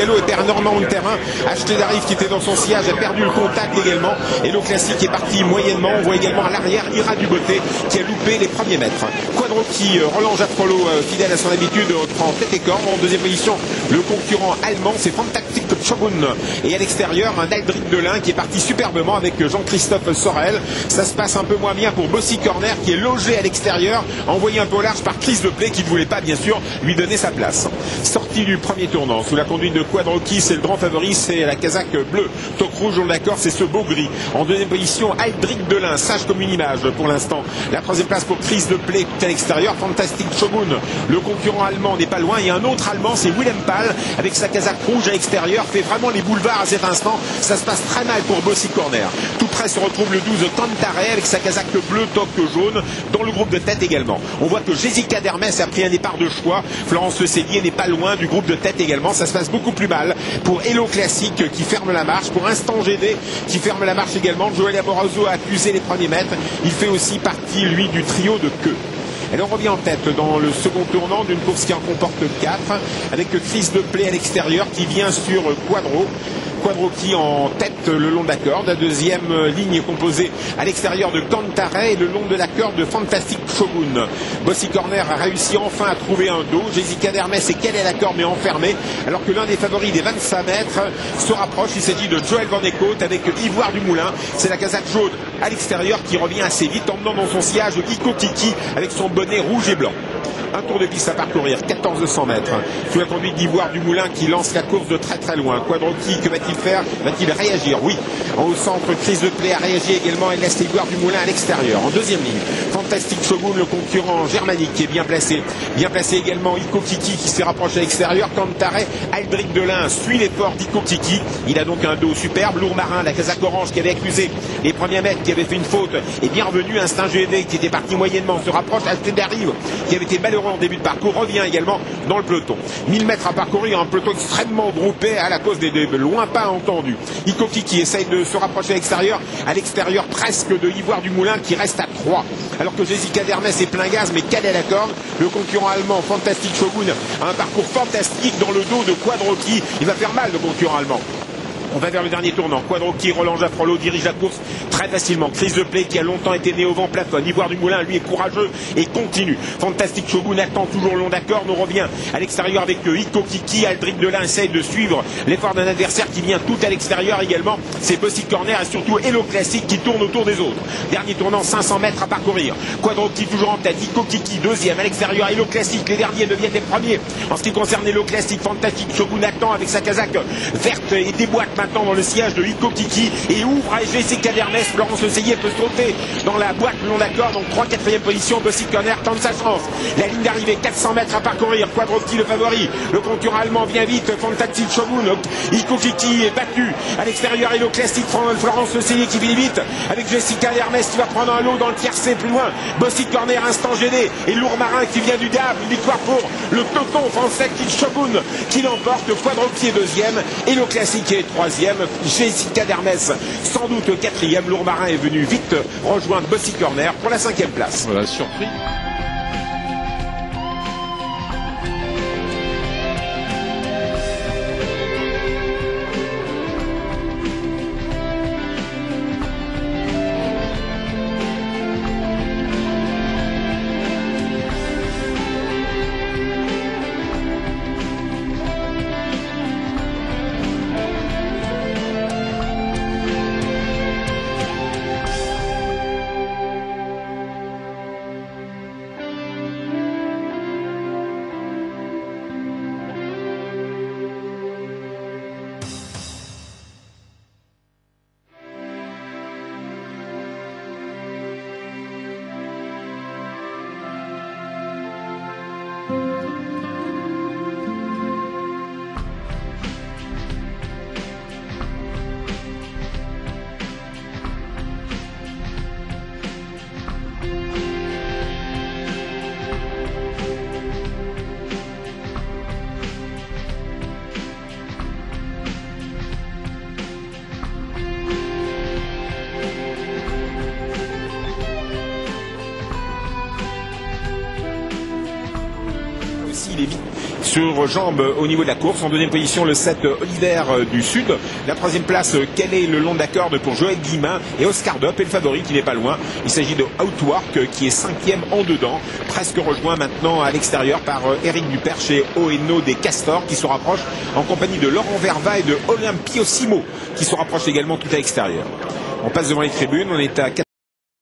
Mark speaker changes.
Speaker 1: galop et perd énormément de terrain. Acheté d'Arrive qui était dans son sillage a perdu le contact également. Et le classique est parti moyennement. On voit également à l'arrière Ira Duboté qui a loupé les premiers mètres. Quadro qui Roland Jaffrolo, fidèle à son habitude, prend tête et corps. En deuxième position, le concurrent allemand, c'est Fantastic Shogun. Et à l'extérieur, un Aldric Delin qui est parti superbement avec Jean-Christophe Sorel. Ça se passe un peu moins bien pour Bossy Corner qui est logé à l'extérieur, envoyé un peu au large par Chris Deplay qui ne voulait pas bien sûr lui donner sa place. Sortie du premier tournant sous la conduite de Quadroki, c'est le grand favori, c'est la casaque bleue. Toque rouge, on est d'accord, c'est ce beau gris. En deuxième position, Aldric Delin, sage comme une image pour l'instant. La troisième place pour Chris Deplay à l'extérieur. Fantastic Shogun, le concurrent allemand n'est pas loin. Il y a un autre allemand, c'est Willem Pal avec sa casaque rouge à l'extérieur, fait vraiment les boulevards à cet instant. Ça se passe très mal pour Bossy Corner. Tout près se retrouve le 12 Cantare avec sa casaque bleue, toque jaune dans le groupe de tête également. On voit que Jessica Dermes a pris un départ de choix. Florence Le Cellier n'est pas loin du groupe de tête également. Ça se passe beaucoup plus mal pour Hello Classique qui ferme la marche, pour Instant GD qui ferme la marche également. Joël Amoroso a accusé les premiers mètres. Il fait aussi partie, lui, du trio de queue. Elle en revient en tête dans le second tournant d'une course qui en comporte 4 avec Chris Deplay à l'extérieur qui vient sur Quadro. Quadro qui en tête le long de la corde. La deuxième ligne est composée à l'extérieur de Cantare et le long de la corde de Fantastic Shogun. Bossy Corner a réussi enfin à trouver un dos. Jessica Dermes est calée à la corde mais enfermée alors que l'un des favoris des 25 mètres se rapproche. Il s'agit de Joël Van Eekhout avec Ivoire du Moulin. C'est la casaque jaune à l'extérieur qui revient assez vite emmenant dans son sillage Iko Kiki avec son bonnet rouge et blanc. Un tour de piste à parcourir, 1400 mètres. Sous la conduite d'Ivoire du Moulin qui lance la course de très très loin. Quadroki, que va-t-il faire? Va-t-il réagir? Oui. Au centre, Chris Deplay a réagi également et laisse Ivoire du Moulin à l'extérieur. En deuxième ligne, Fantastic Shogun, le concurrent germanique qui est bien placé. Bien placé également Iko Kiki qui s'est rapproché à l'extérieur. Cantare, Aldric Delin suit l'effort d'Iko Kiki. Il a donc un dos superbe. Lourmarin, la casaque orange qui avait accusé les premiers mètres, qui avait fait une faute, est bien revenu. Instinct GD qui était parti moyennement se rapproche. Acheté d'Arrive qui avait été malheureux en début de parcours revient également dans le peloton. 1000 mètres à parcourir, un peloton extrêmement groupé à la cause des loin pas entendus. Iko Kiki essaye de se rapprocher à l'extérieur presque de Ivoire du Moulin qui reste à 3. Alors que Jessica Dermes est plein gaz mais calé à la corde. Le concurrent allemand Fantastic Shogun a un parcours fantastique dans le dos de Quadroki. Il va faire mal le concurrent allemand. On va vers le dernier tournant. Quadroki, Roland Jaffrolo dirige la course très facilement. Chris Deplay qui a longtemps été né au vent plafonne. Ivoire du Moulin, lui, est courageux et continue. Fantastic Shogun attend toujours le long d'accord. On revient à l'extérieur avec Iko Kiki. Aldric Delin essaye de suivre l'effort d'un adversaire qui vient tout à l'extérieur également. C'est Bossy Corner et surtout Hello Classique qui tourne autour des autres. Dernier tournant, 500 mètres à parcourir. Quadroki toujours en tête. Iko Kiki deuxième à l'extérieur. Hello Classique, les derniers deviennent les premiers. En ce qui concerne Hello Classique, Fantastic Shogun attend avec sa casaque verte et déboîte maintenant dans le sillage de Iko Kiki et ouvre à Jessica Dermes. Florence Le Cellier peut sauter dans la boîte le long d'accord. Donc 3-4e position. Bossy Corner tente sa chance. La ligne d'arrivée, 400 mètres à parcourir. Quadroki le favori. Le concurrent allemand vient vite. Fantastic Shogun. Iko Kiki est battu à l'extérieur. Hello Classique, Florence Le Cellier qui vit vite avec Jessica Dermes qui va prendre un lot dans le tiercé plus loin. Bossy Corner, Instant GD et Lourmarin qui vient du Gave. Une victoire pour le peloton Fantastic Shogun qui l'emporte. Quadroki est deuxième. Hello Classique est troisième. Jessica Dermes sans doute quatrième. Lourmarin est venu vite rejoindre Bossy Corner pour la 5e place.
Speaker 2: Voilà, surpris.
Speaker 1: sur jambes au niveau de la course. En deuxième position, le 7 Oliver du Sud. La troisième place, quel est le long de la corde pour Joël Guillemin et Oscar Dopp, et le favori qui n'est pas loin. Il s'agit de Outwork qui est 5e en dedans, presque rejoint maintenant à l'extérieur par Eric Duperche et Oeno des Castors qui se rapprochent en compagnie de Laurent Verva et de Olympio Simo qui se rapprochent également tout à l'extérieur. On passe devant les tribunes, on est à